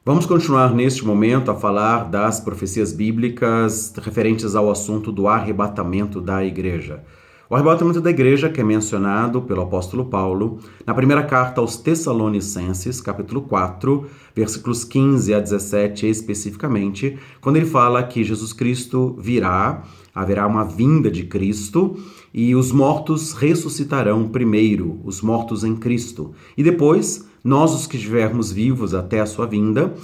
Vamos continuar neste momento a falar das profecias bíblicas referentes ao assunto do arrebatamento da igreja. O arrebatamento da igreja que é mencionado pelo apóstolo Paulo na primeira carta aos Tessalonicenses, capítulo 4, versículos 15 a 17 especificamente, quando ele fala que Jesus Cristo virá, haverá uma vinda de Cristo e os mortos ressuscitarão primeiro, os mortos em Cristo. E depois, nós os que estivermos vivos até a sua vinda,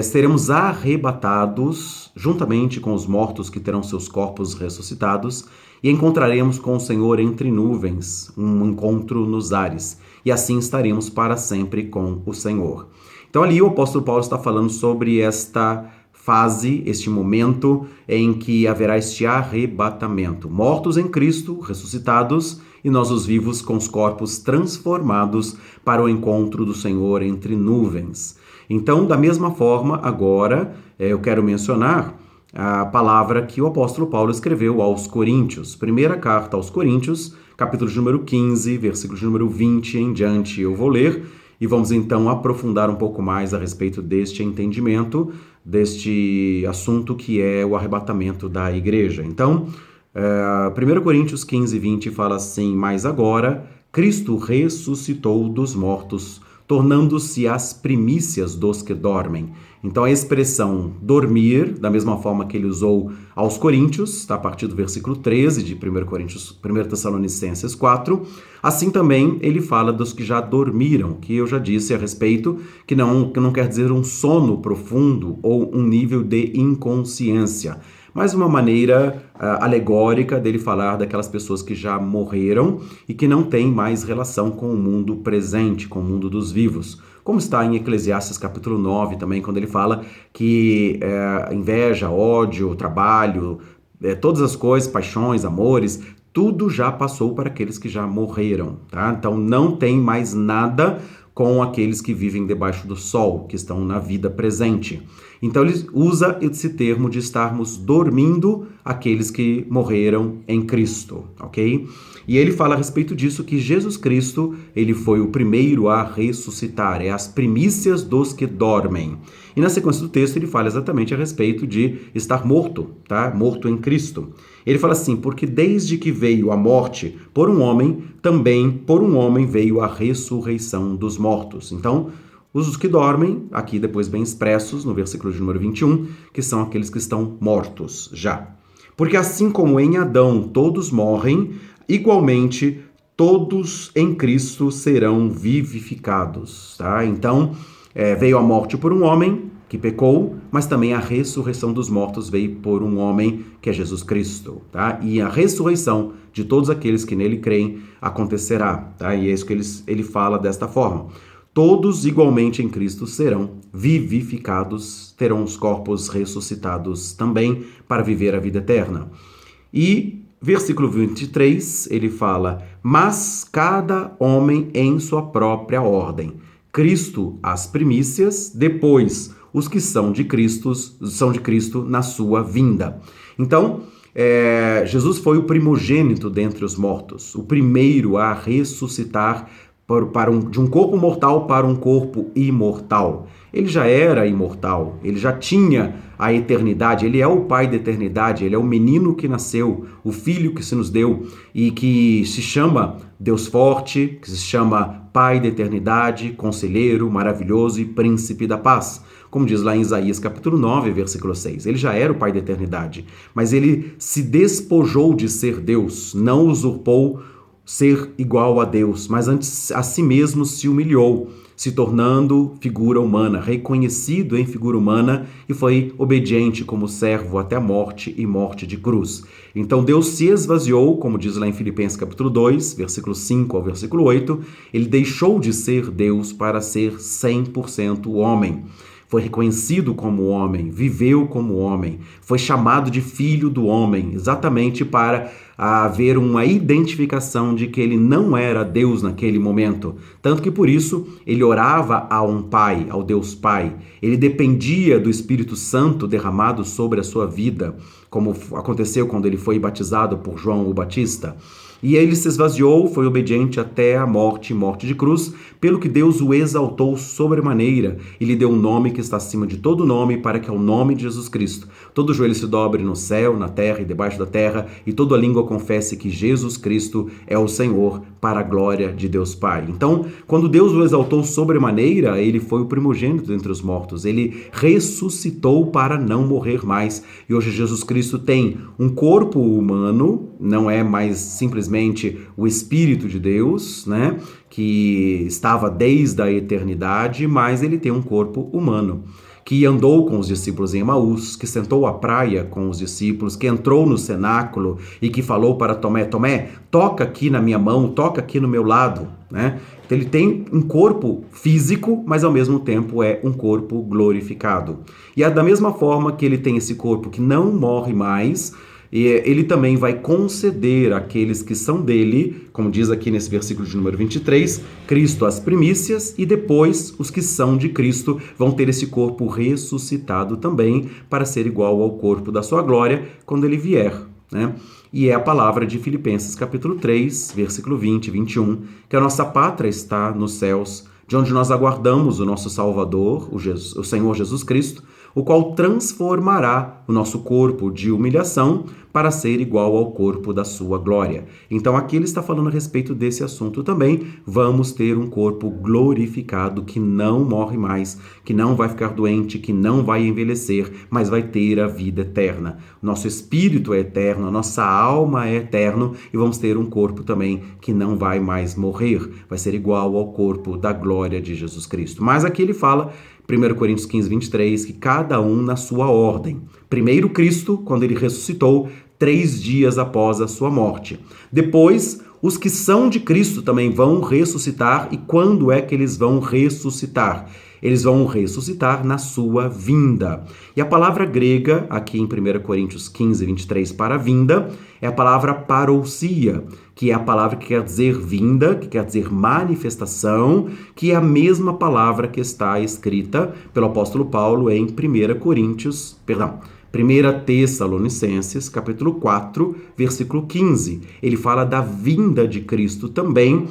seremos arrebatados juntamente com os mortos que terão seus corpos ressuscitados e encontraremos com o Senhor entre nuvens, um encontro nos ares, e assim estaremos para sempre com o Senhor. Então ali o apóstolo Paulo está falando sobre esta fase, este momento em que haverá este arrebatamento. Mortos em Cristo, ressuscitados, e nós os vivos com os corpos transformados para o encontro do Senhor entre nuvens. Então, da mesma forma, agora eu quero mencionar a palavra que o apóstolo Paulo escreveu aos Coríntios. Primeira carta aos Coríntios, capítulo de número 15, versículo de número 20 em diante. Eu vou ler e vamos então aprofundar um pouco mais a respeito deste entendimento, deste assunto que é o arrebatamento da igreja. Então, 1 Coríntios 15, 20 fala assim: mas agora Cristo ressuscitou dos mortos, tornando-se as primícias dos que dormem. Então a expressão dormir, da mesma forma que ele usou aos Coríntios, está a partir do versículo 13 de 1 Tessalonicenses 4, assim também ele fala dos que já dormiram, que eu já disse a respeito, que não quer dizer um sono profundo ou um nível de inconsciência, mas uma maneira alegórica dele falar daquelas pessoas que já morreram e que não têm mais relação com o mundo presente, com o mundo dos vivos. Como está em Eclesiastes capítulo 9 também, quando ele fala que inveja, ódio, trabalho, todas as coisas, paixões, amores, tudo já passou para aqueles que já morreram, tá? Então não tem mais nada com aqueles que vivem debaixo do sol, que estão na vida presente. Então ele usa esse termo de estarmos dormindo aqueles que morreram em Cristo, ok? E ele fala a respeito disso que Jesus Cristo, ele foi o primeiro a ressuscitar, é as primícias dos que dormem. E na sequência do texto ele fala exatamente a respeito de estar morto, tá? Morto em Cristo. Ele fala assim: porque desde que veio a morte por um homem, também por um homem veio a ressurreição dos mortos. Então, os que dormem, aqui depois bem expressos no versículo de número 21, que são aqueles que estão mortos já. Porque assim como em Adão todos morrem, igualmente todos em Cristo serão vivificados, tá? Então, veio a morte por um homem que pecou, mas também a ressurreição dos mortos veio por um homem que é Jesus Cristo, tá? E a ressurreição de todos aqueles que nele creem acontecerá, tá? E é isso que ele fala desta forma. Todos igualmente em Cristo serão vivificados, terão os corpos ressuscitados também para viver a vida eterna. E versículo 23, ele fala: mas cada homem em sua própria ordem. Cristo as primícias, depois os que são de Cristo na sua vinda. Então, Jesus foi o primogênito dentre os mortos, o primeiro a ressuscitar de um corpo mortal para um corpo imortal. Ele já era imortal, ele já tinha a eternidade, ele é o Pai da eternidade, ele é o menino que nasceu, o Filho que se nos deu e que se chama Deus forte, que se chama Pai da eternidade, Conselheiro, Maravilhoso e Príncipe da paz. Como diz lá em Isaías capítulo 9, versículo 6. Ele já era o Pai da eternidade, mas ele se despojou de ser Deus, não usurpou ser igual a Deus, mas antes a si mesmo se humilhou, se tornando figura humana, reconhecido em figura humana, e foi obediente como servo até a morte e morte de cruz. Então Deus se esvaziou, como diz lá em Filipenses capítulo 2, versículo 5 ao versículo 8, ele deixou de ser Deus para ser 100% homem. Foi reconhecido como homem, viveu como homem, foi chamado de filho do homem, exatamente para haver uma identificação de que ele não era Deus naquele momento. Tanto que por isso ele orava a um Pai, ao Deus Pai. Ele dependia do Espírito Santo derramado sobre a sua vida, como aconteceu quando ele foi batizado por João o Batista. E ele se esvaziou, foi obediente até a morte, morte de cruz, pelo que Deus o exaltou sobremaneira e lhe deu um nome que está acima de todo nome, para que ao nome de Jesus Cristo todo joelho se dobre no céu, na terra e debaixo da terra, e toda língua confesse que Jesus Cristo é o Senhor, para a glória de Deus Pai. Então, quando Deus o exaltou sobremaneira, ele foi o primogênito entre os mortos, ele ressuscitou para não morrer mais. E hoje Jesus Cristo tem um corpo humano, não é mais simplesmente o Espírito de Deus, né, que estava desde a eternidade, mas ele tem um corpo humano, que andou com os discípulos em Emaús, que sentou à praia com os discípulos, que entrou no cenáculo e que falou para Tomé, Tomé, toca aqui na minha mão, toca aqui no meu lado, né? Então ele tem um corpo físico, mas ao mesmo tempo é um corpo glorificado. E é da mesma forma que ele tem esse corpo que não morre mais, ele também vai conceder àqueles que são dele, como diz aqui nesse versículo de número 23, Cristo as primícias, e depois os que são de Cristo vão ter esse corpo ressuscitado também, para ser igual ao corpo da sua glória quando ele vier, né? E é a palavra de Filipenses capítulo 3, versículo 20 e 21, que a nossa pátria está nos céus, de onde nós aguardamos o nosso Salvador, o Senhor Jesus Cristo, o qual transformará o nosso corpo de humilhação para ser igual ao corpo da sua glória. Então aqui ele está falando a respeito desse assunto também. Vamos ter um corpo glorificado que não morre mais, que não vai ficar doente, que não vai envelhecer, mas vai ter a vida eterna. Nosso espírito é eterno, a nossa alma é eterno e vamos ter um corpo também que não vai mais morrer, vai ser igual ao corpo da glória de Jesus Cristo. Mas aqui ele fala 1 Coríntios 15, 23, que cada um na sua ordem. Primeiro Cristo, quando ele ressuscitou, 3 dias após a sua morte. Depois, os que são de Cristo também vão ressuscitar. E quando é que eles vão ressuscitar? Eles vão ressuscitar na sua vinda. E a palavra grega, aqui em 1 Coríntios 15, 23, para vinda, é a palavra parousia, que é a palavra que quer dizer vinda, que quer dizer manifestação, que é a mesma palavra que está escrita pelo apóstolo Paulo em 1 Tessalonicenses, capítulo 4, versículo 15. Ele fala da vinda de Cristo também,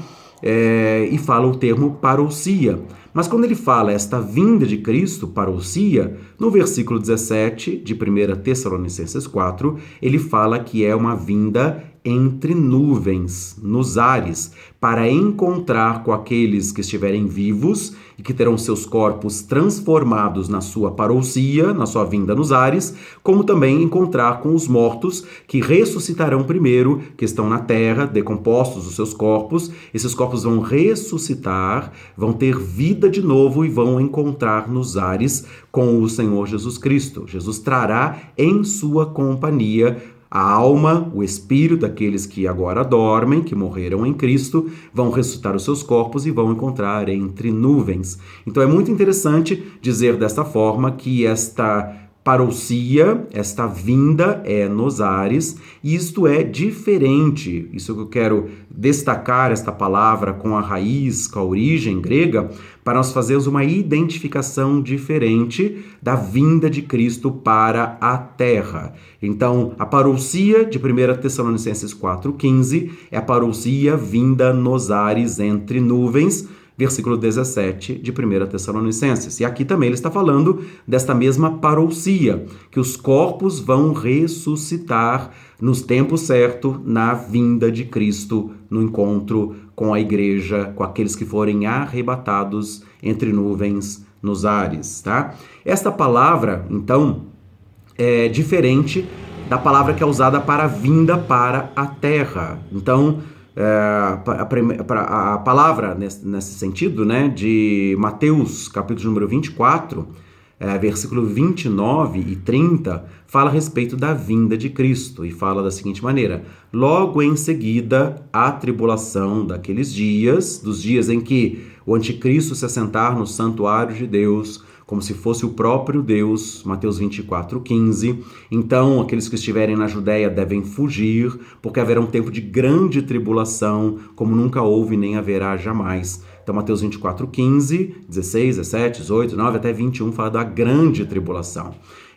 e fala o termo parousia. Mas quando ele fala esta vinda de Cristo, parousia, no versículo 17 de 1 Tessalonicenses 4, ele fala que é uma vinda entre nuvens, nos ares, para encontrar com aqueles que estiverem vivos e que terão seus corpos transformados na sua parousia, na sua vinda nos ares, como também encontrar com os mortos que ressuscitarão primeiro, que estão na terra, decompostos os seus corpos. Esses corpos vão ressuscitar, vão ter vida de novo e vão encontrar nos ares com o Senhor Jesus Cristo. Jesus trará em sua companhia a alma, o espírito daqueles que agora dormem, que morreram em Cristo, vão ressuscitar os seus corpos e vão encontrar entre nuvens. Então é muito interessante dizer desta forma que esta parousia, esta vinda é nos ares, e isto é diferente. Isso que eu quero destacar, esta palavra com a raiz, com a origem grega, para nós fazermos uma identificação diferente da vinda de Cristo para a terra. Então, a parousia de 1 Tessalonicenses 4,15 é a parousia vinda nos ares entre nuvens, versículo 17 de 1 Tessalonicenses. E aqui também ele está falando desta mesma parousia, que os corpos vão ressuscitar nos tempos certos, na vinda de Cristo, no encontro com a igreja, com aqueles que forem arrebatados entre nuvens nos ares, tá? Esta palavra, então, é diferente da palavra que é usada para a vinda para a terra. Então, a palavra nesse sentido, né, de Mateus, capítulo número 24, versículo 29 e 30, fala a respeito da vinda de Cristo e fala da seguinte maneira: logo em seguida a tribulação daqueles dias, dos dias em que o anticristo se assentar no santuário de Deus, como se fosse o próprio Deus, Mateus 24:15. Então, aqueles que estiverem na Judéia devem fugir, porque haverá um tempo de grande tribulação, como nunca houve nem haverá jamais. Então, Mateus 24:15, 16, 17, 18, 19 até 21 fala da grande tribulação.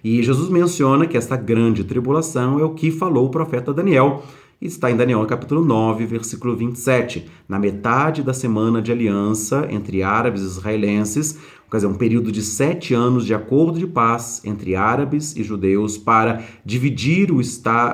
E Jesus menciona que esta grande tribulação é o que falou o profeta Daniel, está em Daniel capítulo 9, versículo 27, na metade da semana de aliança entre árabes e israelenses, quer dizer, um período de 7 anos de acordo de paz entre árabes e judeus para dividir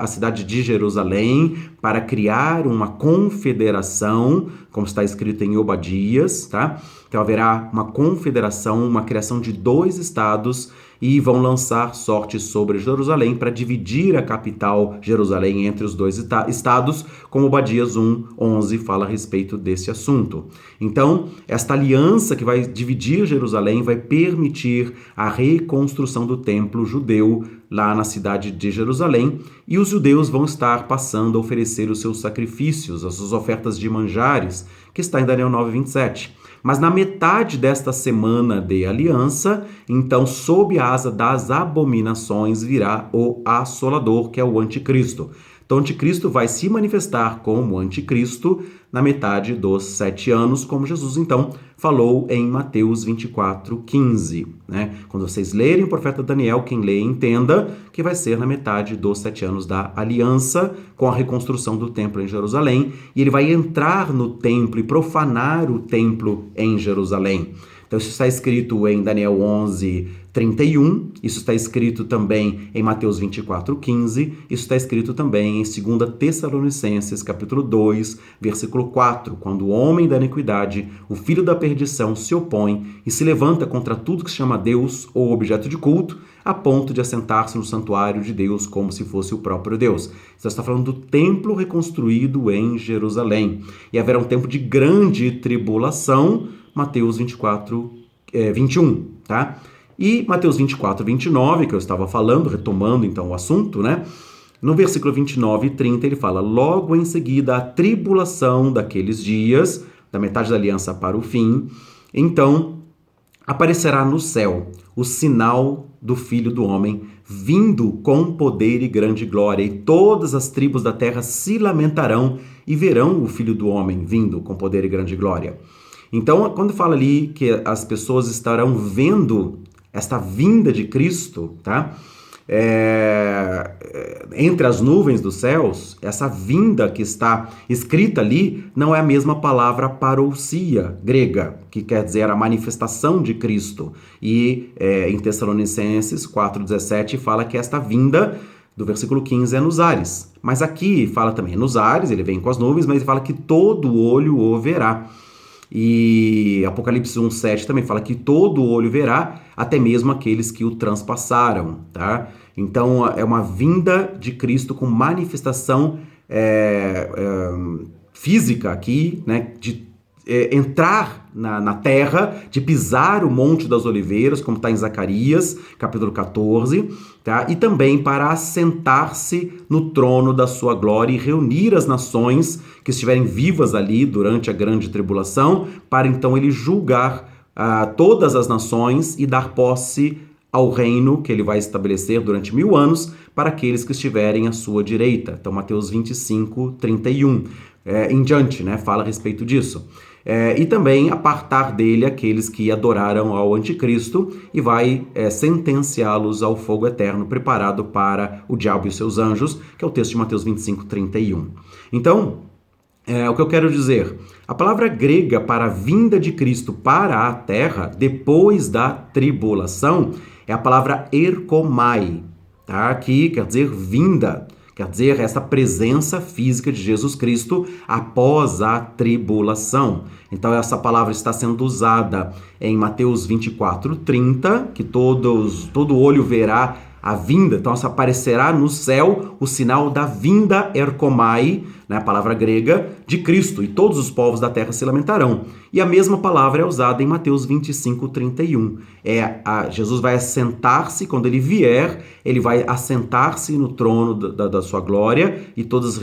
a cidade de Jerusalém, para criar uma confederação, como está escrito em Obadias, tá? Então haverá uma confederação, uma criação de 2 estados e vão lançar sorte sobre Jerusalém para dividir a capital Jerusalém entre os 2 estados, como Obadias 1:11 fala a respeito desse assunto. Então, esta aliança que vai dividir Jerusalém vai permitir a reconstrução do templo judeu lá na cidade de Jerusalém, e os judeus vão estar passando a oferecer os seus sacrifícios, as suas ofertas de manjares, que está em Daniel 9:27. Mas na metade desta semana de aliança, então, sob a asa das abominações virá o assolador, que é o anticristo. Então, o anticristo vai se manifestar como anticristo na metade dos 7 anos, como Jesus, então, falou em Mateus 24:15. Né? Quando vocês lerem o profeta Daniel, quem lê entenda que vai ser na metade dos 7 anos da aliança, com a reconstrução do templo em Jerusalém, e ele vai entrar no templo e profanar o templo em Jerusalém. Então, isso está escrito em Daniel 11:31, isso está escrito também em Mateus 24:15, isso está escrito também em 2 Tessalonicenses, capítulo 2, versículo 4, quando o homem da iniquidade, o filho da perdição, se opõe e se levanta contra tudo que se chama Deus ou objeto de culto, a ponto de assentar-se no santuário de Deus como se fosse o próprio Deus. Isso está falando do templo reconstruído em Jerusalém. E haverá um tempo de grande tribulação, Mateus 24:21, tá? E Mateus 24:29, que eu estava falando, retomando então o assunto, né? No versículo 29 e 30 ele fala: logo em seguida a tribulação daqueles dias, da metade da aliança para o fim, então aparecerá no céu o sinal do Filho do Homem, vindo com poder e grande glória, e todas as tribos da terra se lamentarão e verão o Filho do Homem vindo com poder e grande glória. Então, quando fala ali que as pessoas estarão vendo esta vinda de Cristo, tá? Entre as nuvens dos céus, essa vinda que está escrita ali não é a mesma palavra parousia grega, que quer dizer a manifestação de Cristo. E em Tessalonicenses 4:17 fala que esta vinda do versículo 15 é nos ares. Mas aqui fala também nos ares, ele vem com as nuvens, mas ele fala que todo olho o verá. E Apocalipse 1:7 também fala que todo olho verá, até mesmo aqueles que o transpassaram, tá? Então é uma vinda de Cristo com manifestação física aqui, né? De entrar na terra, de pisar o Monte das Oliveiras, como está em Zacarias, capítulo 14, tá? E também para assentar-se no trono da sua glória e reunir as nações que estiverem vivas ali durante a grande tribulação, para então ele julgar todas as nações e dar posse ao reino que ele vai estabelecer durante 1000 anos para aqueles que estiverem à sua direita. Então, Mateus 25:31 em diante, né, fala a respeito disso. E também apartar dele aqueles que adoraram ao anticristo e vai sentenciá-los ao fogo eterno preparado para o diabo e os seus anjos, que é o texto de Mateus 25:31. Então, o que eu quero dizer, a palavra grega para a vinda de Cristo para a terra, depois da tribulação, é a palavra erkomai, tá? Que quer dizer vinda. Quer dizer, essa presença física de Jesus Cristo após a tribulação. Então, essa palavra está sendo usada em Mateus 24:30, que todo olho verá a vinda. Então, aparecerá no céu o sinal da vinda erkomai, né, a palavra grega, de Cristo, e todos os povos da terra se lamentarão. E a mesma palavra é usada em Mateus 25:31. Jesus vai assentar-se, quando ele vier, ele vai assentar-se no trono da sua glória, e todas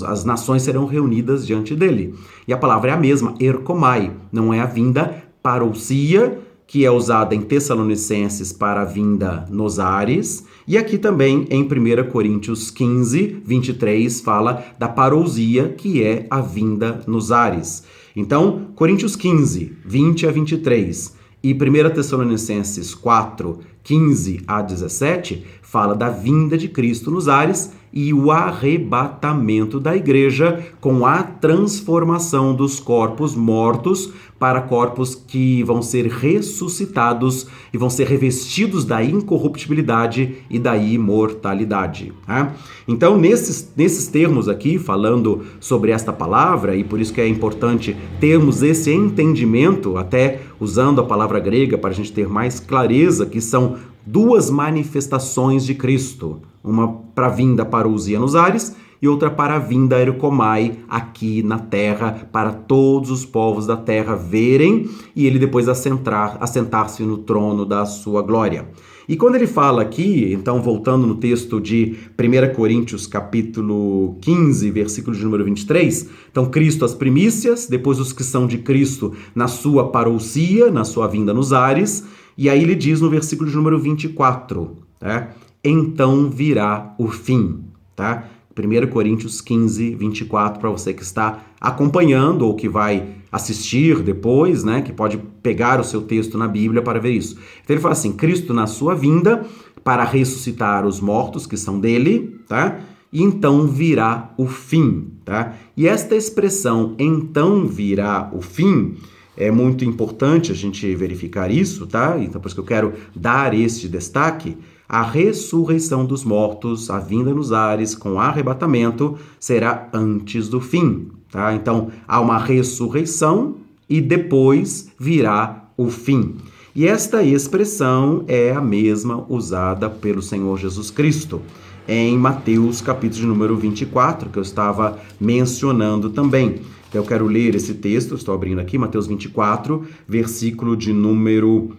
as nações serão reunidas diante dele. E a palavra é a mesma, erkomai, não é a vinda parousia, que é usada em Tessalonicenses para a vinda nos ares, e aqui também em 1 Coríntios 15:23 fala da parousia, que é a vinda nos ares. Então, Coríntios 15:20 a 23 e 1 Tessalonicenses 4, 15 a 17, fala da vinda de Cristo nos ares e o arrebatamento da igreja com a transformação dos corpos mortos para corpos que vão ser ressuscitados e vão ser revestidos da incorruptibilidade e da imortalidade. Tá? Então, nesses termos aqui, falando sobre esta palavra, e por isso que é importante termos esse entendimento, até usando a palavra grega para a gente ter mais clareza, que são duas manifestações de Cristo, uma para a vinda parousia nos ares e outra para a vinda erkomai aqui na terra, para todos os povos da terra verem e ele depois assentar-se no trono da sua glória. E quando ele fala aqui, então voltando no texto de 1 Coríntios capítulo 15, versículo de número 23, então Cristo as primícias, depois os que são de Cristo na sua parousia, na sua vinda nos ares, e aí ele diz no versículo de número 24, tá? Então virá o fim, tá? 1 Coríntios 15, 24, para você que está acompanhando ou que vai assistir depois, né, que pode pegar o seu texto na Bíblia para ver isso. Então ele fala assim, Cristo na sua vinda para ressuscitar os mortos que são dele, tá? E então virá o fim, tá? E esta expressão, então virá o fim, é muito importante a gente verificar isso, tá? Então por isso que eu quero dar este destaque. A ressurreição dos mortos, a vinda nos ares com o arrebatamento, será antes do fim, tá? Então, há uma ressurreição e depois virá o fim. E esta expressão é a mesma usada pelo Senhor Jesus Cristo em Mateus, capítulo de número 24, que eu estava mencionando também. Então, eu quero ler esse texto, estou abrindo aqui, Mateus 24, versículo de número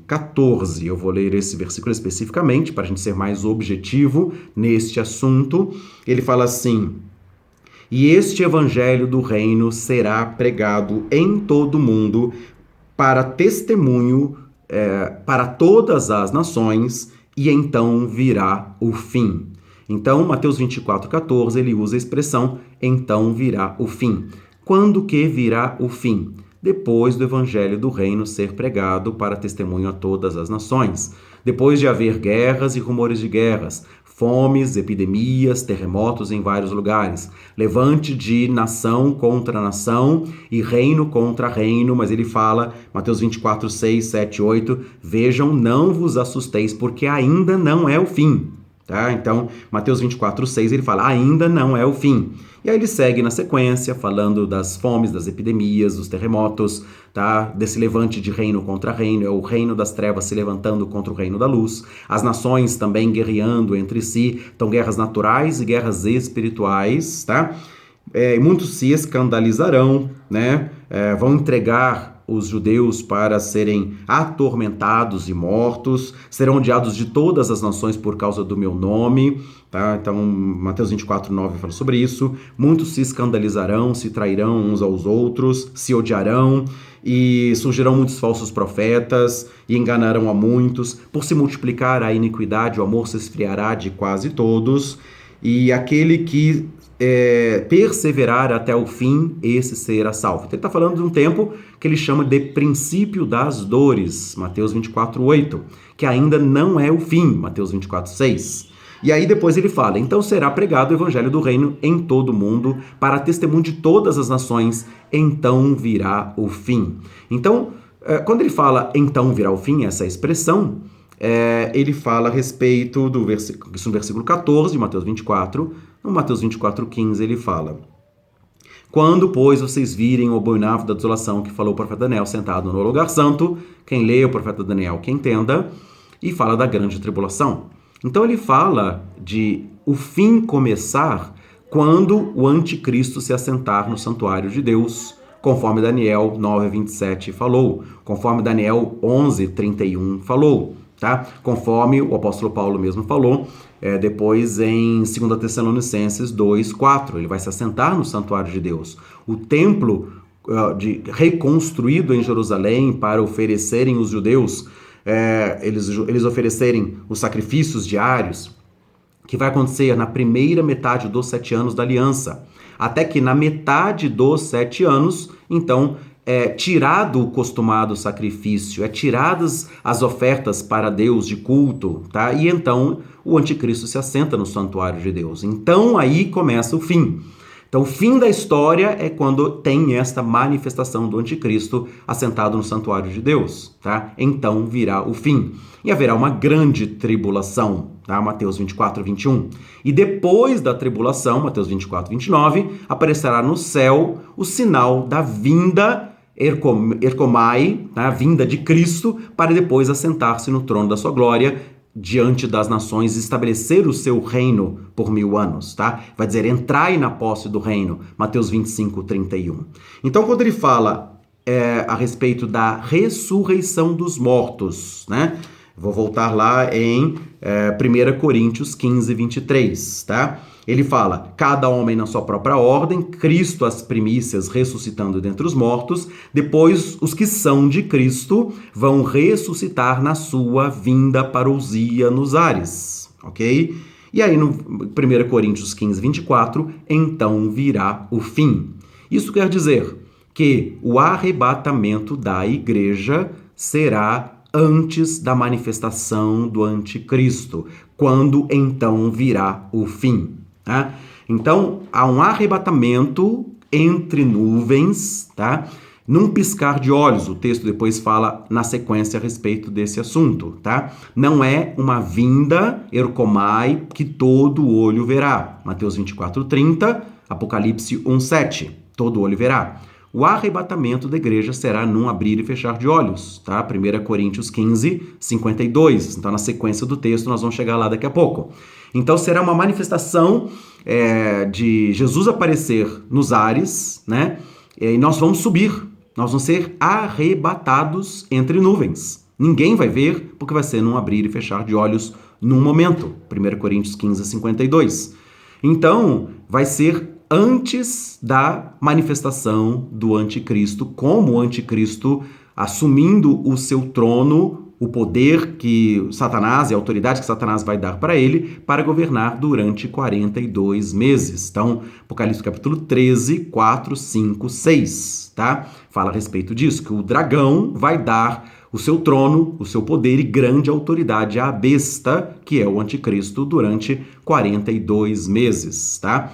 14. Eu vou ler esse versículo especificamente para a gente ser mais objetivo neste assunto. Ele fala assim: e este evangelho do reino será pregado em todo o mundo para testemunho para todas as nações, e então virá o fim. Então, Mateus 24, 14, ele usa a expressão então virá o fim. Quando que virá o fim? Depois do evangelho do reino ser pregado para testemunho a todas as nações. Depois de haver guerras e rumores de guerras, fomes, epidemias, terremotos em vários lugares, levante de nação contra nação e reino contra reino, mas ele fala, Mateus 24, 6, 7, 8, vejam, não vos assusteis, porque ainda não é o fim. Tá? Então, Mateus 24, 6, ele fala, ainda não é o fim. E aí ele segue na sequência, falando das fomes, das epidemias, dos terremotos, tá? Desse levante de reino contra reino, é o reino das trevas se levantando contra o reino da luz, as nações também guerreando entre si, então guerras naturais e guerras espirituais, tá? Muitos se escandalizarão, né? Vão entregar os judeus para serem atormentados e mortos, serão odiados de todas as nações por causa do meu nome, tá? Então, Mateus 24, 9 fala sobre isso. Muitos se escandalizarão, se trairão uns aos outros, se odiarão, e surgirão muitos falsos profetas, e enganarão a muitos. Por se multiplicar a iniquidade, o amor se esfriará de quase todos, e aquele que perseverar até o fim, esse será salvo. Então, ele está falando de um tempo que ele chama de princípio das dores, Mateus 24, 8, que ainda não é o fim, Mateus 24, 6. E aí depois ele fala, então será pregado o evangelho do reino em todo o mundo, para testemunho de todas as nações, então virá o fim. Então, quando ele fala então virá o fim, essa expressão, ele fala a respeito do versículo, isso no versículo 14 de Mateus 24, no Mateus 24, 15 ele fala, quando, pois, vocês virem o abominável da desolação que falou o profeta Daniel sentado no lugar santo, quem lê o profeta Daniel que entenda, e fala da grande tribulação. Então ele fala de o fim começar quando o anticristo se assentar no santuário de Deus, conforme Daniel 9:27 falou, conforme Daniel 11:31 falou, tá? Conforme o apóstolo Paulo mesmo falou, depois em 2 Tessalonicenses 2:4, ele vai se assentar no santuário de Deus. O templo reconstruído em Jerusalém para oferecerem os judeus, eles oferecerem os sacrifícios diários, que vai acontecer na primeira metade dos 7 anos da aliança, até que na metade dos 7 anos, então, tirado o costumado sacrifício, tiradas as ofertas para Deus de culto, tá? E então o anticristo se assenta no santuário de Deus. Então aí começa o fim. Então, o fim da história é quando tem esta manifestação do anticristo assentado no santuário de Deus, tá? Então virá o fim. E haverá uma grande tribulação, tá? Mateus 24, 21. E depois da tribulação, Mateus 24, 29, aparecerá no céu o sinal da vinda ercomai, tá? A vinda de Cristo, para depois assentar-se no trono da sua glória, diante das nações, estabelecer o seu reino por 1000 anos, tá? Vai dizer, entrai na posse do reino, Mateus 25, 31. Então, quando ele fala a respeito da ressurreição dos mortos, né? Vou voltar lá em 1 Coríntios 15, 23, tá? Ele fala, cada homem na sua própria ordem, Cristo as primícias ressuscitando dentre os mortos, depois os que são de Cristo vão ressuscitar na sua vinda parousia nos ares, ok? E aí no 1 Coríntios 15, 24, então virá o fim. Isso quer dizer que o arrebatamento da igreja será antes da manifestação do anticristo, quando então virá o fim. Tá? Então, há um arrebatamento entre nuvens, tá? Num piscar de olhos. O texto depois fala na sequência a respeito desse assunto. Tá? Não é uma vinda, ercomai, que todo olho verá. Mateus 24, 30, Apocalipse 1, 7. Todo olho verá. O arrebatamento da igreja será num abrir e fechar de olhos, tá? 1 Coríntios 15, 52. Então, na sequência do texto, nós vamos chegar lá daqui a pouco. Então, será uma manifestação de Jesus aparecer nos ares, né? E nós vamos subir, nós vamos ser arrebatados entre nuvens. Ninguém vai ver, porque vai ser num abrir e fechar de olhos num momento. 1 Coríntios 15, 52. Então, vai ser antes da manifestação do anticristo, como o anticristo assumindo o seu trono, o poder que Satanás e a autoridade que Satanás vai dar para ele, para governar durante 42 meses. Então, Apocalipse capítulo 13, 4, 5, 6, tá? Fala a respeito disso, que o dragão vai dar o seu trono, o seu poder e grande autoridade à besta, que é o anticristo, durante 42 meses, tá?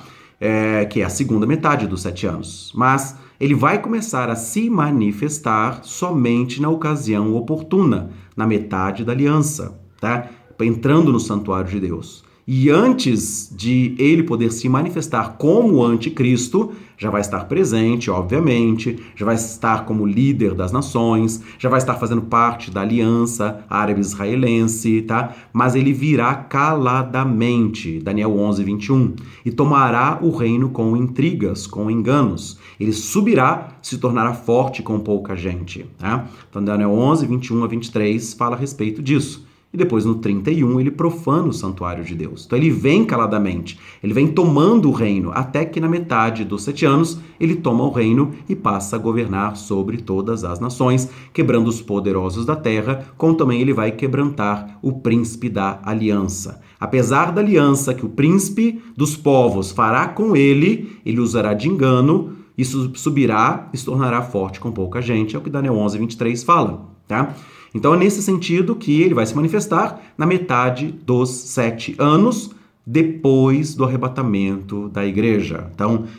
Que é a segunda metade dos 7 anos. Mas ele vai começar a se manifestar somente na ocasião oportuna, na metade da aliança, tá? Entrando no santuário de Deus. E antes de ele poder se manifestar como anticristo, já vai estar presente, obviamente, já vai estar como líder das nações, já vai estar fazendo parte da aliança árabe-israelense, tá? Mas ele virá caladamente, Daniel 11, 21, e tomará o reino com intrigas, com enganos. Ele subirá, se tornará forte com pouca gente, tá? Então, Daniel 11, 21 a 23 fala a respeito disso. E depois, no 31, ele profana o santuário de Deus. Então, ele vem caladamente, ele vem tomando o reino, até que na metade dos 7 anos, ele toma o reino e passa a governar sobre todas as nações, quebrando os poderosos da terra, como também ele vai quebrantar o príncipe da aliança. Apesar da aliança que o príncipe dos povos fará com ele, ele usará de engano, isso subirá e se tornará forte com pouca gente, é o que Daniel 11, 23 fala, tá? Então é nesse sentido que ele vai se manifestar na metade dos 7 anos, depois do arrebatamento da igreja.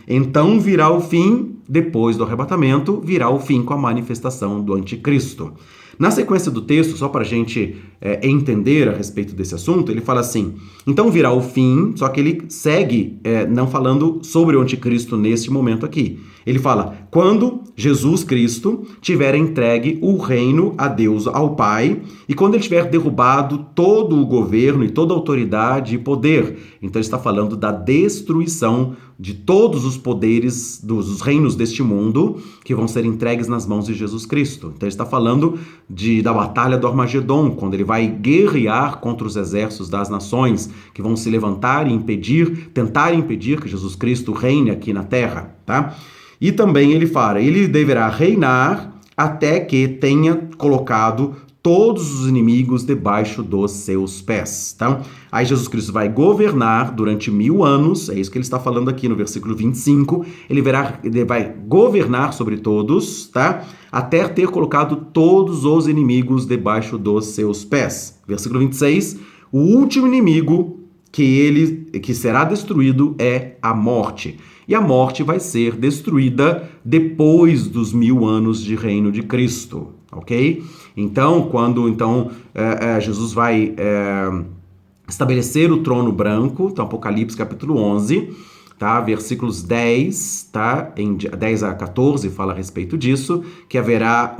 Então virá o fim, depois do arrebatamento, virá o fim com a manifestação do anticristo. Na sequência do texto, só para a gente entender a respeito desse assunto, ele fala assim, então virá o fim, só que ele segue não falando sobre o anticristo neste momento aqui. Ele fala, quando Jesus Cristo tiver entregue o reino a Deus, ao Pai, e quando ele tiver derrubado todo o governo e toda a autoridade e poder. Então ele está falando da destruição de todos os poderes dos reinos deste mundo que vão ser entregues nas mãos de Jesus Cristo. Então ele está falando da batalha do Armagedon, quando ele vai guerrear contra os exércitos das nações que vão se levantar e tentar impedir que Jesus Cristo reine aqui na terra, tá? E também ele fala, ele deverá reinar até que tenha colocado todos os inimigos debaixo dos seus pés. Então, aí Jesus Cristo vai governar durante 1000 anos, é isso que ele está falando aqui no versículo 25, ele vai governar sobre todos, tá? Até ter colocado todos os inimigos debaixo dos seus pés. Versículo 26, o último inimigo que será destruído é a morte. E a morte vai ser destruída depois dos 1000 anos de reino de Cristo, ok? Então, quando Jesus vai estabelecer o trono branco, então Apocalipse capítulo 11, tá? Versículos 10, tá? Em 10 a 14 fala a respeito disso, que haverá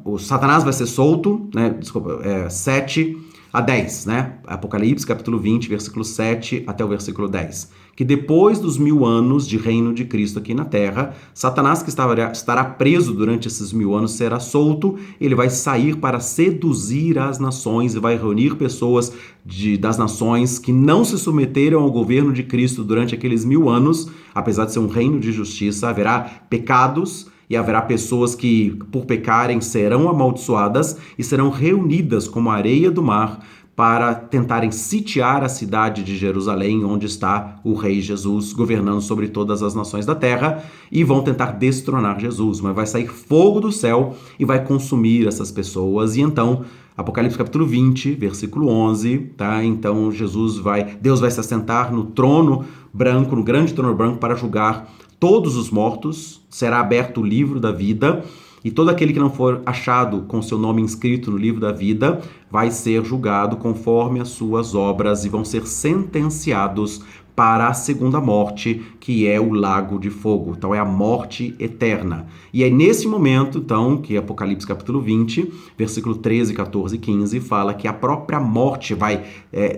o Satanás vai ser solto, né? Desculpa, 7 a 10, né? Apocalipse capítulo 20, versículo 7 até o versículo 10. Que depois dos 1000 anos de reino de Cristo aqui na terra, Satanás, que estará preso durante esses 1000 anos, será solto, ele vai sair para seduzir as nações e vai reunir pessoas das nações que não se submeteram ao governo de Cristo durante aqueles 1000 anos, apesar de ser um reino de justiça, haverá pecados, e haverá pessoas que, por pecarem, serão amaldiçoadas e serão reunidas como a areia do mar para tentarem sitiar a cidade de Jerusalém, onde está o rei Jesus governando sobre todas as nações da terra, e vão tentar destronar Jesus, mas vai sair fogo do céu e vai consumir essas pessoas. E então, Apocalipse capítulo 20, versículo 11, tá? Então Deus vai se assentar no trono branco, no grande trono branco, para julgar todos os mortos, será aberto o livro da vida, e todo aquele que não for achado com seu nome inscrito no livro da vida vai ser julgado conforme as suas obras e vão ser sentenciados para a segunda morte, que é o lago de fogo. Então é a morte eterna. E é nesse momento, então, que Apocalipse capítulo 20, versículo 13, 14 e 15, fala que a própria morte vai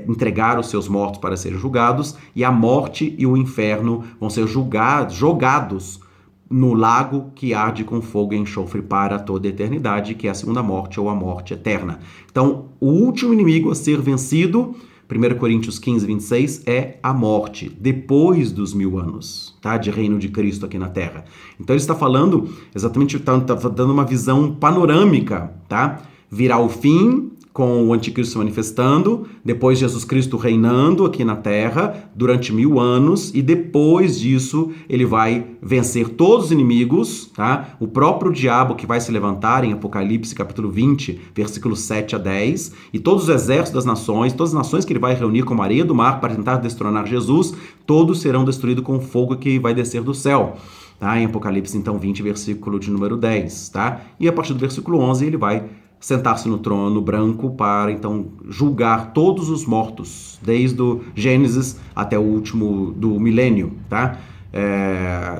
entregar os seus mortos para serem julgados, e a morte e o inferno vão ser jogados no lago que arde com fogo e enxofre para toda a eternidade, que é a segunda morte ou a morte eterna. Então, o último inimigo a ser vencido, 1 Coríntios 15, 26, é a morte, depois dos 1000 anos, tá? De reino de Cristo aqui na Terra. Então ele está falando, exatamente, está dando uma visão panorâmica, tá? Virá o fim, com o anticristo se manifestando, depois Jesus Cristo reinando aqui na Terra durante 1000 anos, e depois disso ele vai vencer todos os inimigos, tá? O próprio diabo que vai se levantar em Apocalipse capítulo 20, versículos 7 a 10, e todos os exércitos das nações, todas as nações que ele vai reunir como areia do mar para tentar destronar Jesus, todos serão destruídos com fogo que vai descer do céu. Tá? Em Apocalipse, então, 20, versículo de número 10, tá? E a partir do versículo 11 ele vai sentar-se no trono branco para, então, julgar todos os mortos, desde o Gênesis até o último do milênio, tá?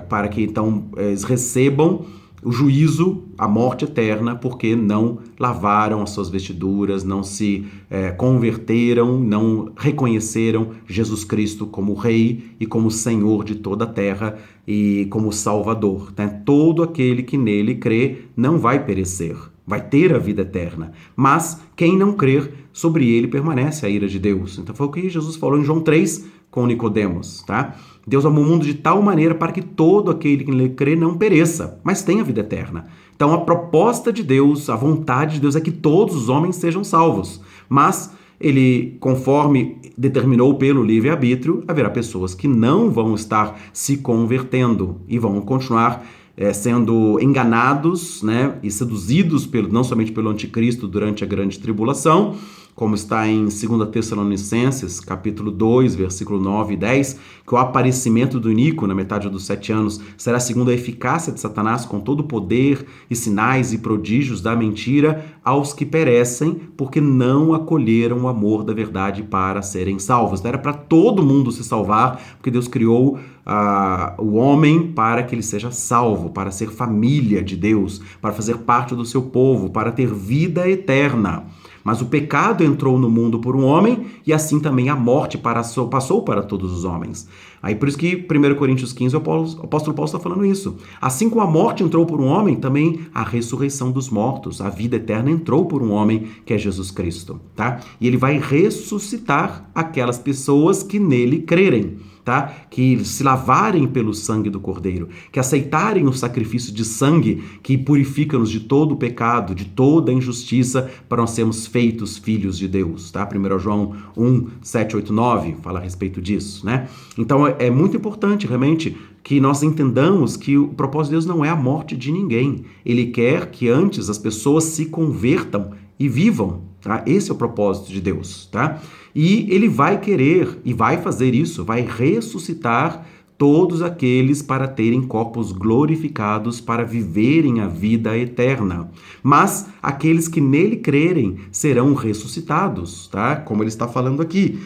Para que, então, eles recebam o juízo, a morte eterna, porque não lavaram as suas vestiduras, não se converteram, não reconheceram Jesus Cristo como Rei e como Senhor de toda a terra e como Salvador, né? Todo aquele que nele crê não vai perecer, vai ter a vida eterna. Mas quem não crer, sobre ele permanece a ira de Deus. Então foi o que Jesus falou em João 3 com Nicodemos, tá? Deus amou o mundo de tal maneira para que todo aquele que nele crê não pereça, mas tenha a vida eterna. Então a proposta de Deus, a vontade de Deus é que todos os homens sejam salvos. Mas ele, conforme determinou pelo livre-arbítrio, haverá pessoas que não vão estar se convertendo e vão continuar sendo enganados, né, e seduzidos não somente pelo anticristo durante a grande tribulação, como está em 2 Tessalonicenses, capítulo 2, versículo 9 e 10, que o aparecimento do iníquo na metade dos 7 anos será segundo a eficácia de Satanás, com todo o poder e sinais e prodígios da mentira aos que perecem, porque não acolheram o amor da verdade para serem salvos. Então, era para todo mundo se salvar, porque Deus criou o homem para que ele seja salvo, para ser família de Deus, para fazer parte do seu povo, para ter vida eterna. Mas o pecado entrou no mundo por um homem e assim também a morte passou para todos os homens. Aí por isso que 1 Coríntios 15 o apóstolo Paulo está falando isso. Assim como a morte entrou por um homem, também a ressurreição dos mortos, a vida eterna entrou por um homem que é Jesus Cristo, tá? E ele vai ressuscitar aquelas pessoas que nele crerem. tá? Que se lavarem pelo sangue do Cordeiro, que aceitarem o sacrifício de sangue que purifica-nos de todo o pecado, de toda a injustiça, para nós sermos feitos filhos de Deus, tá? 1 João 1, 7, 8, 9 fala a respeito disso, né? Então é muito importante realmente que nós entendamos que o propósito de Deus não é a morte de ninguém. Ele quer que antes as pessoas se convertam e vivam, tá? Esse é o propósito de Deus, tá? E ele vai querer e vai fazer isso, vai ressuscitar todos aqueles para terem corpos glorificados, para viverem a vida eterna. Mas aqueles que nele crerem serão ressuscitados, tá? Como ele está falando aqui.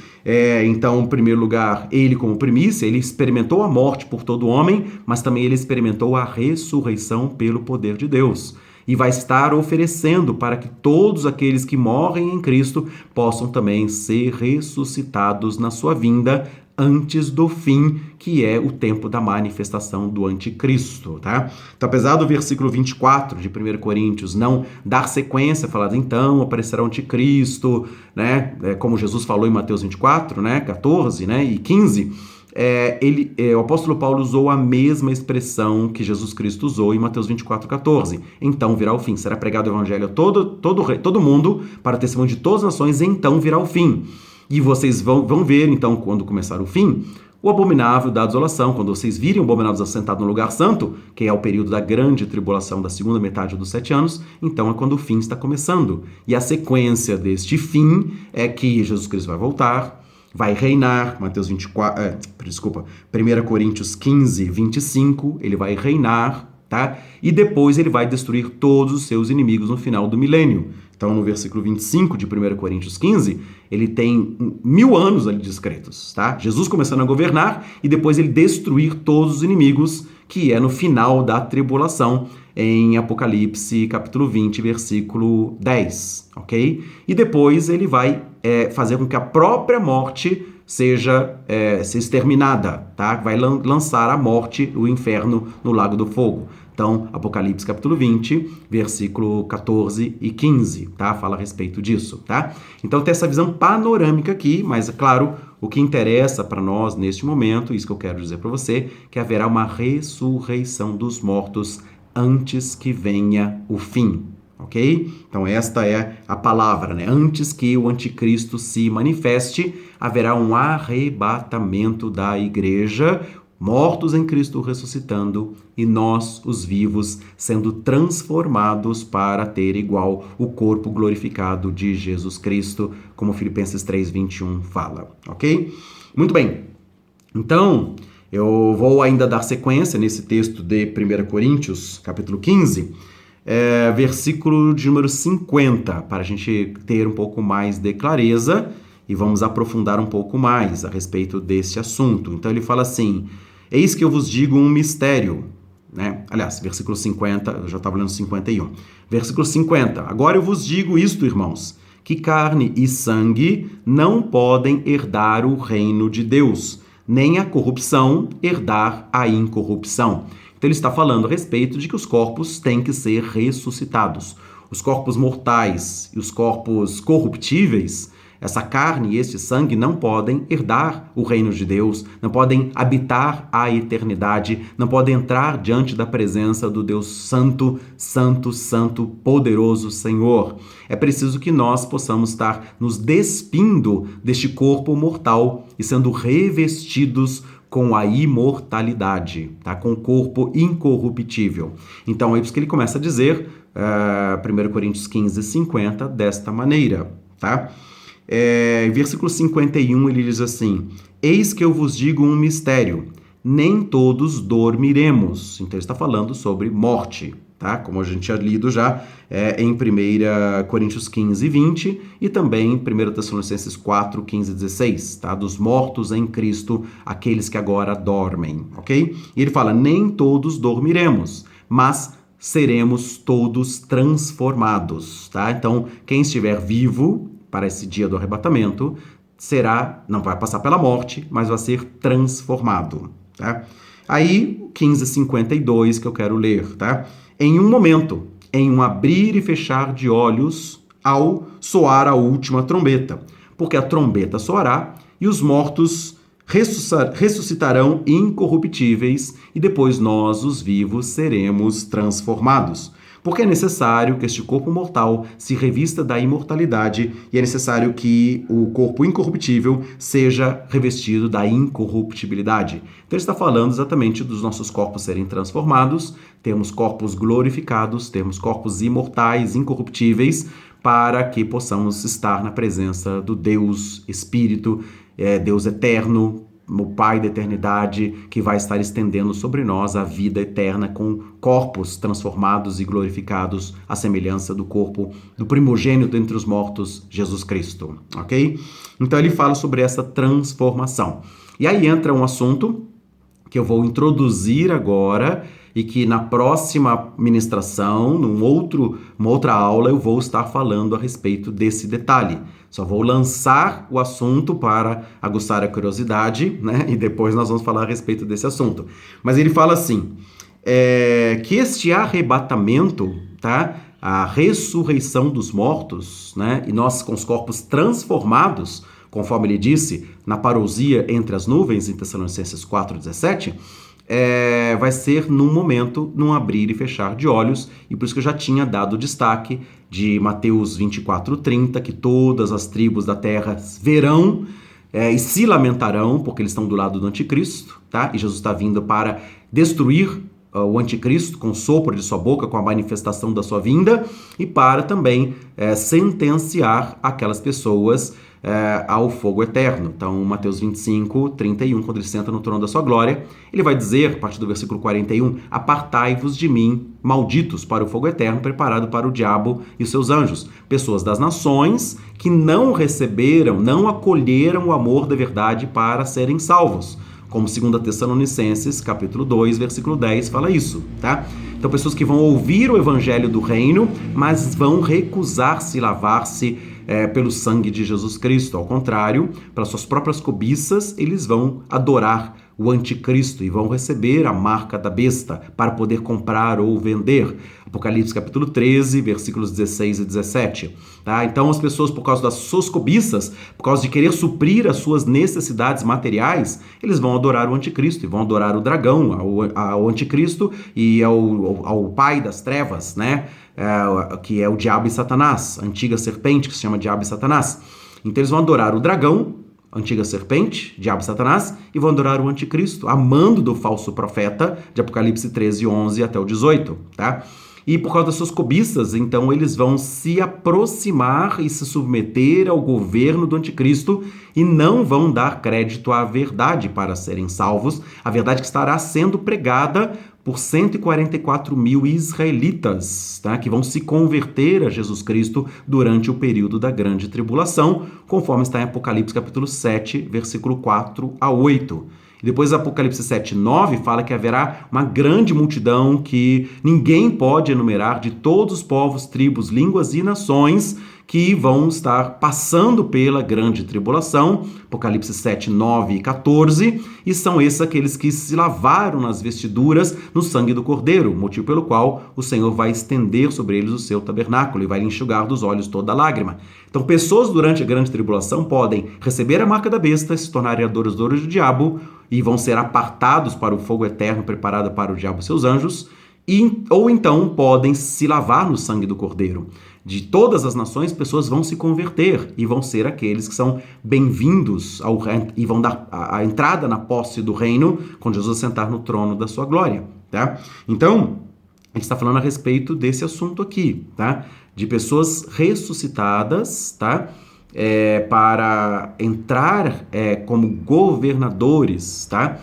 Então, em primeiro lugar, ele como primícia, ele experimentou a morte por todo homem, mas também ele experimentou a ressurreição pelo poder de Deus. E vai estar oferecendo para que todos aqueles que morrem em Cristo possam também ser ressuscitados na sua vinda antes do fim, que é o tempo da manifestação do anticristo, tá? Então, apesar do versículo 24 de 1 Coríntios não dar sequência, falar, então aparecerá o anticristo, né? Como Jesus falou em Mateus 24, né? 14, né? E 15, o apóstolo Paulo usou a mesma expressão que Jesus Cristo usou em Mateus 24, 14. Então virá o fim, será pregado o evangelho a todo mundo, para testemunho de todas as nações, então virá o fim. E vocês vão ver, então, quando começar o fim, o abominável da desolação, quando vocês virem o abominável assentado no lugar santo, que é o período da grande tribulação da segunda metade dos 7 anos, então é quando o fim está começando. E a sequência deste fim é que Jesus Cristo vai voltar, vai reinar, 1 Coríntios 15, 25, ele vai reinar, tá? E depois ele vai destruir todos os seus inimigos no final do milênio. Então, no versículo 25 de 1 Coríntios 15, ele tem 1000 anos ali descritos, tá? Jesus começando a governar e depois ele destruir todos os inimigos, que é no final da tribulação, em Apocalipse, capítulo 20, versículo 10, ok? E depois ele vai fazer com que a própria morte seja exterminada, tá? Vai lançar a morte, o inferno, no lago do fogo. Então, Apocalipse capítulo 20, versículo 14 e 15, tá? Fala a respeito disso, tá? Então, tem essa visão panorâmica aqui, mas, é claro, o que interessa para nós neste momento, isso que eu quero dizer para você, que haverá uma ressurreição dos mortos antes que venha o fim, ok? Então, esta é a palavra, né? Antes que o anticristo se manifeste, haverá um arrebatamento da igreja, mortos em Cristo ressuscitando e nós, os vivos, sendo transformados para ter igual o corpo glorificado de Jesus Cristo, como Filipenses 3:21 fala, ok? Muito bem, então eu vou ainda dar sequência nesse texto de 1 Coríntios, capítulo 15, versículo de número 50, para a gente ter um pouco mais de clareza e vamos aprofundar um pouco mais a respeito desse assunto. Então ele fala assim: eis que eu vos digo um mistério, né? Aliás, versículo 50, eu já estava lendo 51. Versículo 50, agora eu vos digo isto, irmãos, que carne e sangue não podem herdar o reino de Deus, nem a corrupção herdar a incorrupção. Então ele está falando a respeito de que os corpos têm que ser ressuscitados. Os corpos mortais e os corpos corruptíveis, essa carne e este sangue não podem herdar o reino de Deus, não podem habitar a eternidade, não podem entrar diante da presença do Deus Santo, Santo, Santo, poderoso Senhor. É preciso que nós possamos estar nos despindo deste corpo mortal e sendo revestidos com a imortalidade, tá? Com o corpo incorruptível. Então é isso que ele começa a dizer, 1 Coríntios 15, 50, desta maneira, tá? Versículo 51, ele diz assim: eis que eu vos digo um mistério, nem todos dormiremos. Então ele está falando sobre morte, tá? Como a gente tinha lido já em 1 Coríntios 15, 20 e também em 1 Tessalonicenses 4, 15 e 16, tá? Dos mortos em Cristo, aqueles que agora dormem, ok? E ele fala, nem todos dormiremos, mas seremos todos transformados, tá? Então, quem estiver vivo para esse dia do arrebatamento, não vai passar pela morte, mas vai ser transformado, tá? Aí, 15:52 que eu quero ler, tá? Em um momento, em um abrir e fechar de olhos, ao soar a última trombeta, porque a trombeta soará e os mortos ressuscitarão incorruptíveis e depois nós, os vivos, seremos transformados. Porque é necessário que este corpo mortal se revista da imortalidade e é necessário que o corpo incorruptível seja revestido da incorruptibilidade. Então ele está falando exatamente dos nossos corpos serem transformados, termos corpos glorificados, termos corpos imortais, incorruptíveis, para que possamos estar na presença do Deus Espírito, Deus eterno, o Pai da eternidade, que vai estar estendendo sobre nós a vida eterna com corpos transformados e glorificados à semelhança do corpo do primogênito entre os mortos, Jesus Cristo, ok? Então ele fala sobre essa transformação. E aí entra um assunto que eu vou introduzir agora e que na próxima ministração, uma outra aula, eu vou estar falando a respeito desse detalhe. Só vou lançar o assunto para aguçar a curiosidade, né? E depois nós vamos falar a respeito desse assunto. Mas ele fala assim, que este arrebatamento, tá? A ressurreição dos mortos, né? E nós com os corpos transformados, conforme ele disse, na parousia entre as nuvens, em Tessalonicenses 4,17, vai ser num momento, num abrir e fechar de olhos, e por isso que eu já tinha dado destaque de Mateus 24:30, que todas as tribos da terra verão e se lamentarão, porque eles estão do lado do anticristo, tá? E Jesus está vindo para destruir o anticristo com o sopro de sua boca, com a manifestação da sua vinda, e para também sentenciar aquelas pessoas ao fogo eterno. Então, Mateus 25:31, quando ele senta no trono da sua glória, ele vai dizer, a partir do versículo 41, apartai-vos de mim, malditos, para o fogo eterno, preparado para o diabo e os seus anjos. Pessoas das nações que não receberam, não acolheram o amor da verdade para serem salvos. Como 2 Tessalonicenses, capítulo 2, versículo 10, fala isso, tá? Então, pessoas que vão ouvir o evangelho do reino, mas vão recusar-se lavar-se pelo sangue de Jesus Cristo. Ao contrário, pelas suas próprias cobiças, eles vão adorar o anticristo e vão receber a marca da besta para poder comprar ou vender. Apocalipse capítulo 13, versículos 16 e 17. Tá? Então as pessoas, por causa das suas cobiças, por causa de querer suprir as suas necessidades materiais, eles vão adorar o anticristo e vão adorar o dragão, ao anticristo e ao pai das trevas, né? Que é o diabo e Satanás, a antiga serpente que se chama diabo e Satanás. Então eles vão adorar o dragão, antiga serpente, diabo e Satanás, e vão adorar o anticristo, amando do falso profeta, de Apocalipse 13, 11 até o 18, tá? E por causa das suas cobiças, então eles vão se aproximar e se submeter ao governo do anticristo e não vão dar crédito à verdade para serem salvos, a verdade que estará sendo pregada por 144 mil israelitas, tá? Que vão se converter a Jesus Cristo durante o período da grande tribulação, conforme está em Apocalipse capítulo 7, versículo 4 a 8. E depois Apocalipse 7, 9 fala que haverá uma grande multidão que ninguém pode enumerar, de todos os povos, tribos, línguas e nações, que vão estar passando pela grande tribulação, Apocalipse 7, 9 e 14, e são esses aqueles que se lavaram nas vestiduras no sangue do Cordeiro, motivo pelo qual o Senhor vai estender sobre eles o seu tabernáculo e vai enxugar dos olhos toda lágrima. Então, pessoas durante a grande tribulação podem receber a marca da besta, se tornarem adoradores do diabo e vão ser apartados para o fogo eterno preparado para o diabo e seus anjos, ou então podem se lavar no sangue do Cordeiro. De todas as nações, pessoas vão se converter e vão ser aqueles que são bem-vindos e vão dar a entrada na posse do reino quando Jesus sentar no trono da sua glória, tá? Então, a gente está falando a respeito desse assunto aqui, tá? De pessoas ressuscitadas, tá? Para entrar como governadores, tá?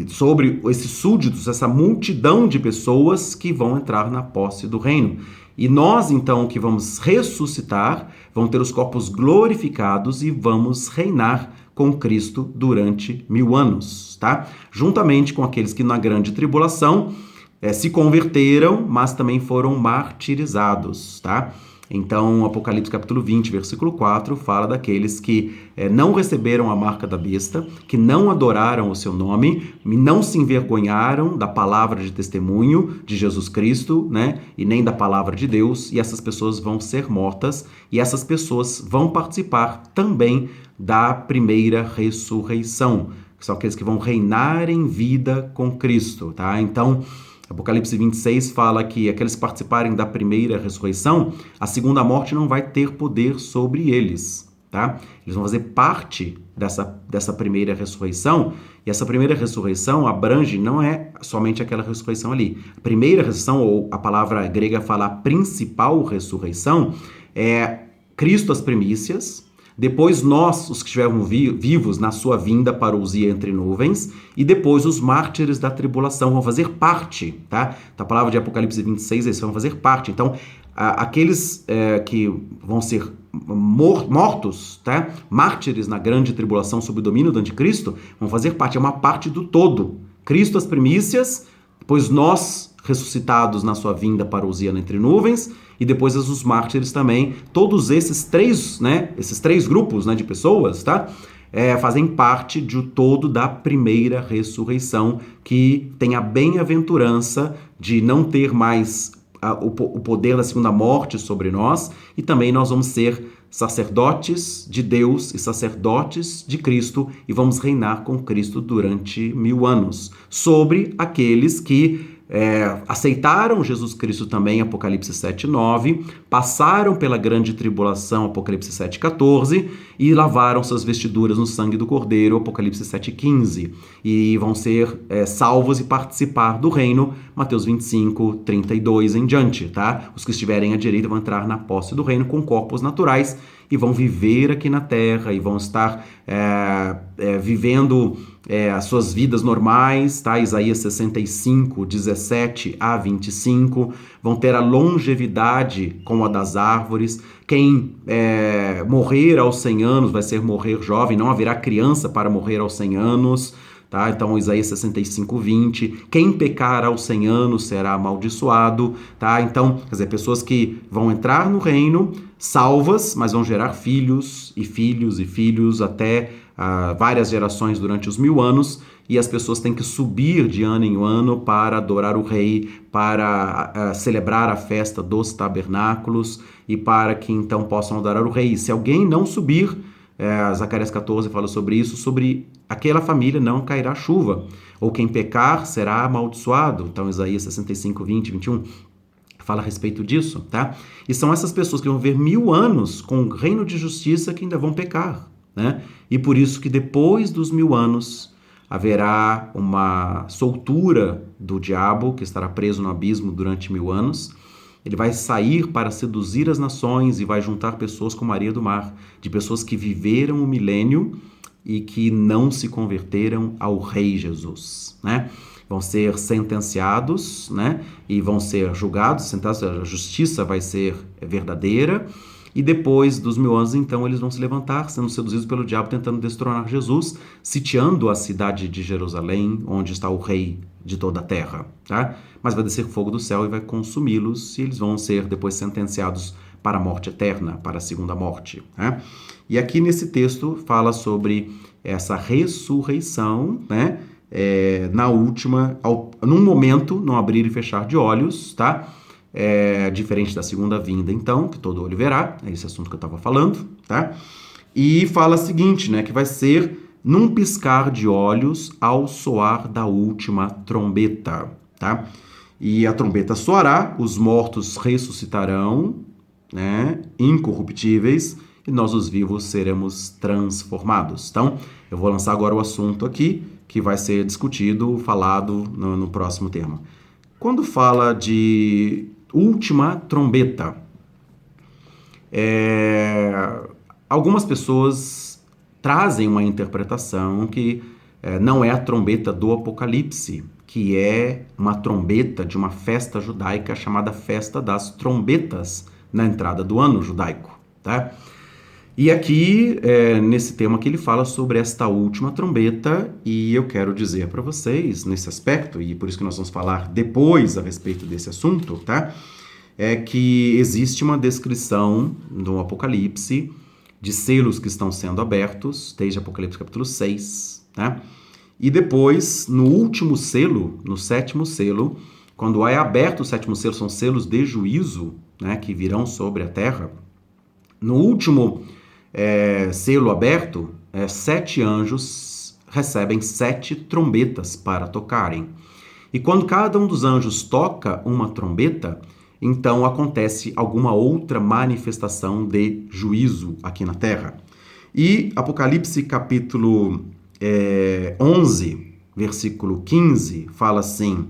Sobre esses súditos, essa multidão de pessoas que vão entrar na posse do reino. E nós, então, que vamos ressuscitar, vamos ter os corpos glorificados e vamos reinar com Cristo durante 1000 anos, tá? Juntamente com aqueles que na grande tribulação se converteram, mas também foram martirizados, tá? Então, Apocalipse capítulo 20, versículo 4, fala daqueles que não receberam a marca da besta, que não adoraram o seu nome, não se envergonharam da palavra de testemunho de Jesus Cristo, né? E nem da palavra de Deus, e essas pessoas vão ser mortas, e essas pessoas vão participar também da primeira ressurreição, que são aqueles que vão reinar em vida com Cristo, tá? Então, Apocalipse 26 fala que aqueles que participarem da primeira ressurreição, a segunda morte não vai ter poder sobre eles, tá? Eles vão fazer parte dessa primeira ressurreição, e essa primeira ressurreição abrange, não é somente aquela ressurreição ali. A primeira ressurreição, ou a palavra grega fala principal ressurreição, é Cristo as primícias, depois nós, os que estiveram vivos na sua vinda parousia entre nuvens, e depois os mártires da tribulação vão fazer parte, tá? Então, a palavra de Apocalipse 26, eles vão fazer parte. Então, aqueles que vão ser mortos, tá? Mártires na grande tribulação sob o domínio do anticristo, vão fazer parte, é uma parte do todo. Cristo as primícias, depois nós ressuscitados na sua vinda parousia entre nuvens, e depois os mártires também. Todos esses três, né, esses três grupos, né, de pessoas, tá, fazem parte de todo da primeira ressurreição, que tem a bem-aventurança de não ter mais o poder da segunda morte sobre nós, e também nós vamos ser sacerdotes de Deus e sacerdotes de Cristo, e vamos reinar com Cristo durante 1000 anos, sobre aqueles que aceitaram Jesus Cristo também, Apocalipse 7:9, passaram pela grande tribulação, Apocalipse 7:14, e lavaram suas vestiduras no sangue do Cordeiro, Apocalipse 7:15, e vão ser salvos e participar do reino, Mateus 25:32 em diante, tá? Os que estiverem à direita vão entrar na posse do reino com corpos naturais e vão viver aqui na terra e vão estar vivendo as suas vidas normais, tá? Isaías 65:17-25, vão ter a longevidade como a das árvores. Quem morrer aos 100 anos vai morrer jovem, não haverá criança para morrer aos 100 anos, tá? Então, Isaías 65:20, quem pecar aos 100 anos será amaldiçoado, tá? Então, quer dizer, pessoas que vão entrar no reino, salvas, mas vão gerar filhos e filhos e filhos até várias gerações durante os 1000 anos, e as pessoas têm que subir de ano em ano para adorar o rei, para celebrar a festa dos tabernáculos, e para que então possam adorar o rei. E se alguém não subir, Zacarias 14 fala sobre isso, sobre aquela família não cairá chuva, ou quem pecar será amaldiçoado. Então, Isaías 65:20-21 fala a respeito disso, tá? E são essas pessoas que vão ver 1000 anos com o reino de justiça que ainda vão pecar, né? E por isso que depois dos 1000 anos haverá uma soltura do diabo, que estará preso no abismo durante 1000 anos. Ele vai sair para seduzir as nações e vai juntar pessoas como a areia do mar, de pessoas que viveram o milênio e que não se converteram ao Rei Jesus, né? Vão ser sentenciados, né? E vão ser julgados, a justiça vai ser verdadeira, e depois dos 1000 anos, então, eles vão se levantar, sendo seduzidos pelo diabo, tentando destronar Jesus, sitiando a cidade de Jerusalém, onde está o rei de toda a terra, tá? Mas vai descer fogo do céu e vai consumi-los, e eles vão ser depois sentenciados para a morte eterna, para a segunda morte, né? E aqui nesse texto fala sobre essa ressurreição, né? Num momento, num abrir e fechar de olhos, tá? Diferente da segunda vinda, então, que todo olho verá, é esse assunto que eu estava falando, tá? E fala o seguinte, né, que vai ser num piscar de olhos ao soar da última trombeta, tá? E a trombeta soará, os mortos ressuscitarão, né, incorruptíveis, e nós os vivos seremos transformados. Então, eu vou lançar agora o assunto aqui, que vai ser discutido, falado no próximo tema. Quando fala de última trombeta, algumas pessoas trazem uma interpretação que não é a trombeta do Apocalipse, que é uma trombeta de uma festa judaica chamada Festa das Trombetas, na entrada do ano judaico, tá? E aqui, nesse tema que ele fala sobre esta última trombeta, e eu quero dizer para vocês, nesse aspecto, e por isso que nós vamos falar depois a respeito desse assunto, tá? é que existe uma descrição no Apocalipse de selos que estão sendo abertos, desde Apocalipse capítulo 6, né? E depois, no último selo, no sétimo selo, quando é aberto o sétimo selo, são selos de juízo, né, que virão sobre a terra. No último selo aberto, 7 anjos recebem 7 trombetas para tocarem. E quando cada um dos anjos toca uma trombeta, então acontece alguma outra manifestação de juízo aqui na terra. E Apocalipse capítulo 11, versículo 15, fala assim: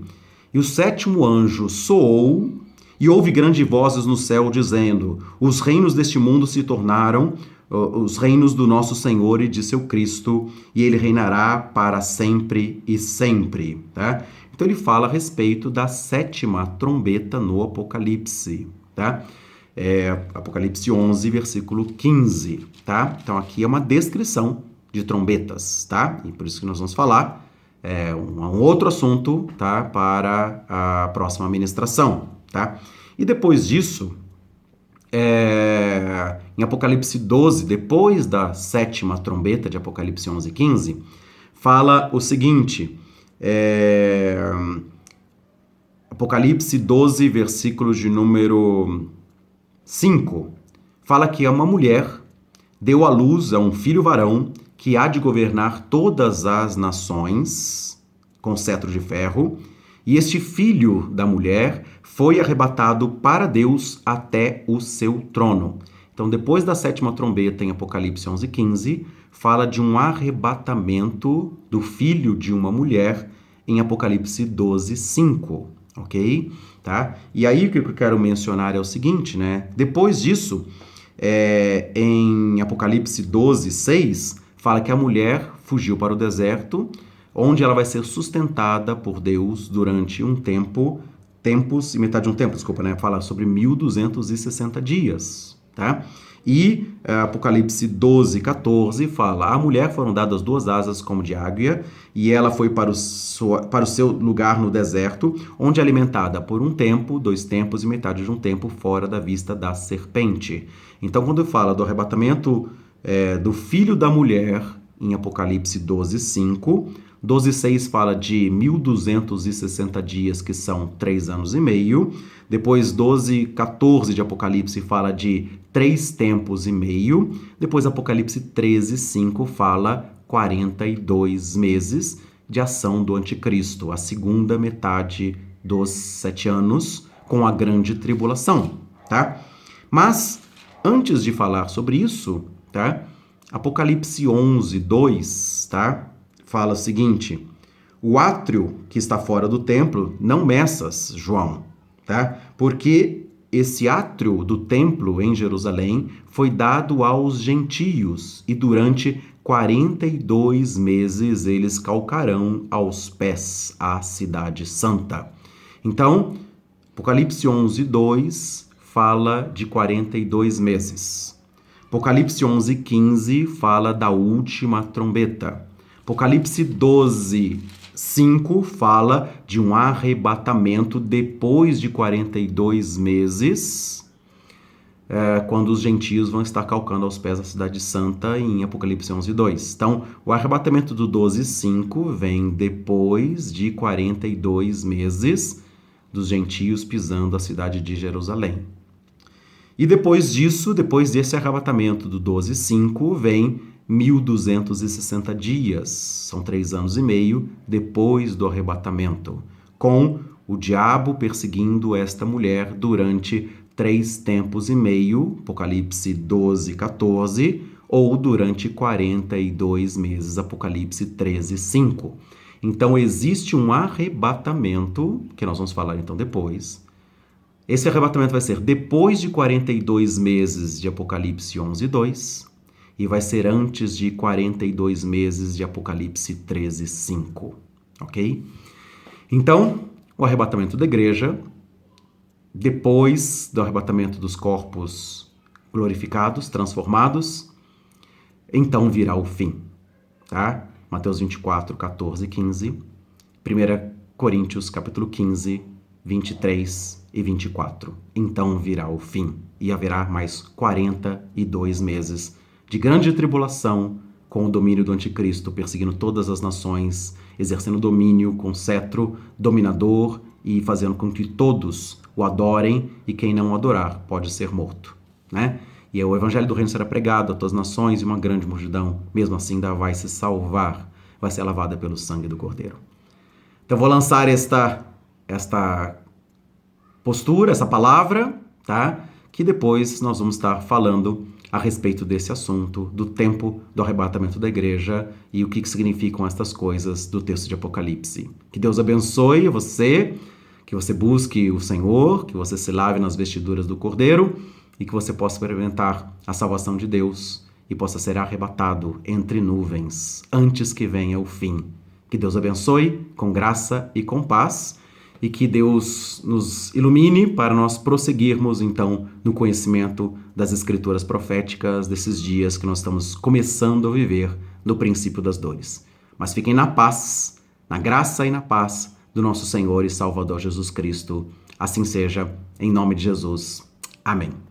E o sétimo anjo soou, e houve grandes vozes no céu dizendo: Os reinos deste mundo se tornaram os reinos do nosso Senhor e de seu Cristo, e ele reinará para sempre e sempre. Tá? Então ele fala a respeito da sétima trombeta no Apocalipse. Tá? Apocalipse 11, versículo 15. Tá? Então aqui é uma descrição de trombetas, tá? E por isso que nós vamos falar um outro assunto, tá? Para a próxima ministração, tá? E depois disso, em Apocalipse 12, depois da sétima trombeta de Apocalipse 11 e 15, fala o seguinte, Apocalipse 12, versículos de número 5, fala que uma mulher deu à luz a um filho varão que há de governar todas as nações com cetro de ferro, e este filho da mulher foi arrebatado para Deus até o seu trono. Então, depois da sétima trombeta em Apocalipse 11 e 15, fala de um arrebatamento do filho de uma mulher em Apocalipse 12, 5, ok? Tá? E aí o que eu quero mencionar é o seguinte, né? Depois disso, em Apocalipse 12, 6, fala que a mulher fugiu para o deserto, onde ela vai ser sustentada por Deus durante tempos e metade de um tempo, desculpa, né? Fala sobre 1260 dias, tá? E Apocalipse 12, 14 fala: a mulher foram dadas 2 asas como de águia, e ela foi para o seu lugar no deserto, onde é alimentada por 1 tempo, 2 tempos e metade de um tempo fora da vista da serpente. Então, quando fala do arrebatamento do filho da mulher, em Apocalipse 12, 5, 12, 6 fala de 1260 dias, que são 3 anos e meio. Depois 12, 14 de Apocalipse fala de 3 tempos e meio. Depois Apocalipse 13, 5 fala 42 meses de ação do anticristo, a segunda metade dos 7 anos, com a grande tribulação, tá? Mas, antes de falar sobre isso, tá? Apocalipse 11, 2, tá? Fala o seguinte: o átrio que está fora do templo não meças, João, tá? Porque esse átrio do templo em Jerusalém foi dado aos gentios, e durante 42 meses eles calcarão aos pés a cidade santa. Então, Apocalipse 11, 2 fala de 42 meses. Apocalipse 11, 15 fala da última trombeta. Apocalipse 12, 5 fala de um arrebatamento depois de 42 meses, quando os gentios vão estar calcando aos pés da cidade santa, em Apocalipse 11, 2. Então, o arrebatamento do 12, 5 vem depois de 42 meses dos gentios pisando a cidade de Jerusalém. E depois disso, depois desse arrebatamento do 12, 5, vem 1260 dias, são 3 anos e meio depois do arrebatamento, com o diabo perseguindo esta mulher durante 3 tempos e meio, Apocalipse 12, 14, ou durante 42 meses, Apocalipse 13, 5. Então existe um arrebatamento, que nós vamos falar então depois. Esse arrebatamento vai ser depois de 42 meses de Apocalipse 11, 2, e vai ser antes de 42 meses de Apocalipse 13, 5, ok? Então, o arrebatamento da igreja, depois do arrebatamento dos corpos glorificados, transformados, então virá o fim, tá? Mateus 24, 14 e 15, 1 Coríntios capítulo 15, 23 e 24. Então virá o fim, e haverá mais 42 meses de grande tribulação, com o domínio do anticristo, perseguindo todas as nações, exercendo domínio com cetro dominador e fazendo com que todos o adorem, e quem não o adorar pode ser morto, né? E o evangelho do reino será pregado a todas as nações, e uma grande multidão, mesmo assim, ainda vai se salvar, vai ser lavada pelo sangue do Cordeiro. Então, vou lançar esta postura, essa palavra, tá? Que depois nós vamos estar falando a respeito desse assunto, do tempo do arrebatamento da igreja e o que significam estas coisas do texto de Apocalipse. Que Deus abençoe você, que você busque o Senhor, que você se lave nas vestiduras do Cordeiro e que você possa experimentar a salvação de Deus e possa ser arrebatado entre nuvens antes que venha o fim. Que Deus abençoe com graça e com paz, e que Deus nos ilumine para nós prosseguirmos, então, no conhecimento das escrituras proféticas desses dias que nós estamos começando a viver no princípio das dores. Mas fiquem na paz, na graça e na paz do nosso Senhor e Salvador Jesus Cristo. Assim seja, em nome de Jesus. Amém.